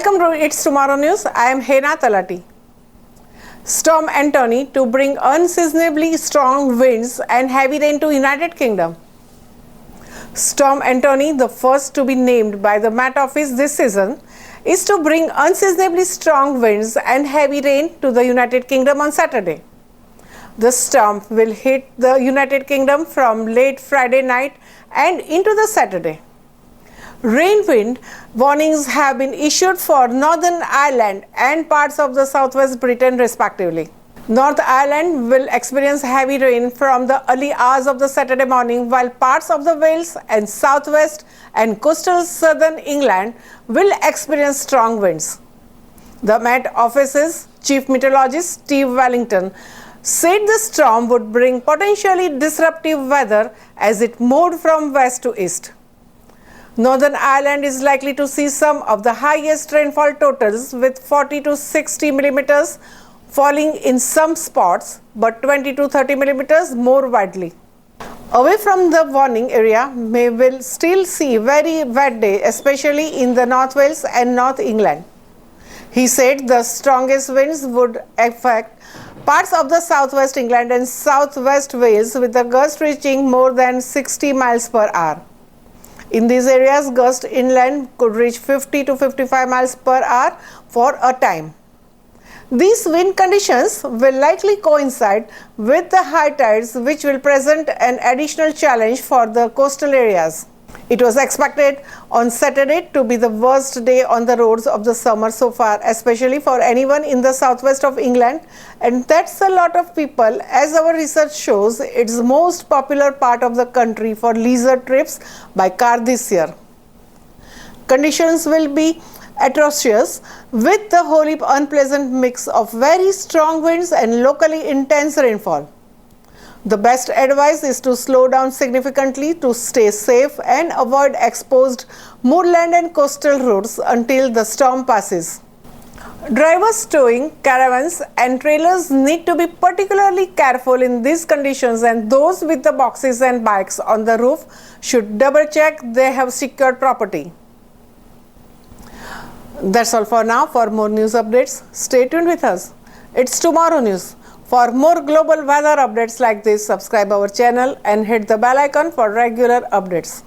Welcome to It's Tomorrow News. I am Hena Talati. Storm Antoni to bring unseasonably strong winds and heavy rain to United Kingdom. Storm Antoni, the first to be named by the Met Office this season, is to bring unseasonably strong winds and heavy rain to the United Kingdom on Saturday. The storm will hit the United Kingdom from late Friday night and into the Saturday. Rain wind warnings have been issued for Northern Ireland and parts of the southwest Britain respectively. North Ireland will experience heavy rain from the early hours of the Saturday morning, while parts of the Wales and southwest and coastal southern England will experience strong winds. The Met Office's Chief Meteorologist Steve Wellington said the storm would bring potentially disruptive weather as it moved from west to east. Northern Ireland is likely to see some of the highest rainfall totals, with 40 to 60 millimeters falling in some spots, but 20 to 30 millimeters more widely. Away from the warning area, we will still see very wet day, especially in the North Wales and North England. He said the strongest winds would affect parts of the southwest England and southwest Wales, with the gust reaching more than 60 miles per hour. In these areas, gusts inland could reach 50 to 55 miles per hour for a time. These wind conditions will likely coincide with the high tides, which will present an additional challenge for the coastal areas. It was expected on Saturday to be the worst day on the roads of the summer so far, especially for anyone in the southwest of England, and that's a lot of people, as our research shows it's the most popular part of the country for leisure trips by car this year. Conditions will be atrocious, with the wholly unpleasant mix of very strong winds and locally intense rainfall. The best advice is to slow down significantly to stay safe and avoid exposed moorland and coastal roads until the storm passes. Drivers towing caravans and trailers need to be particularly careful in these conditions, and those with the boxes and bikes on the roof should double check they have secured property. That's all for now. For more news updates, stay tuned with us. It's Tomorrow News. For more global weather updates like this, subscribe our channel and hit the bell icon for regular updates.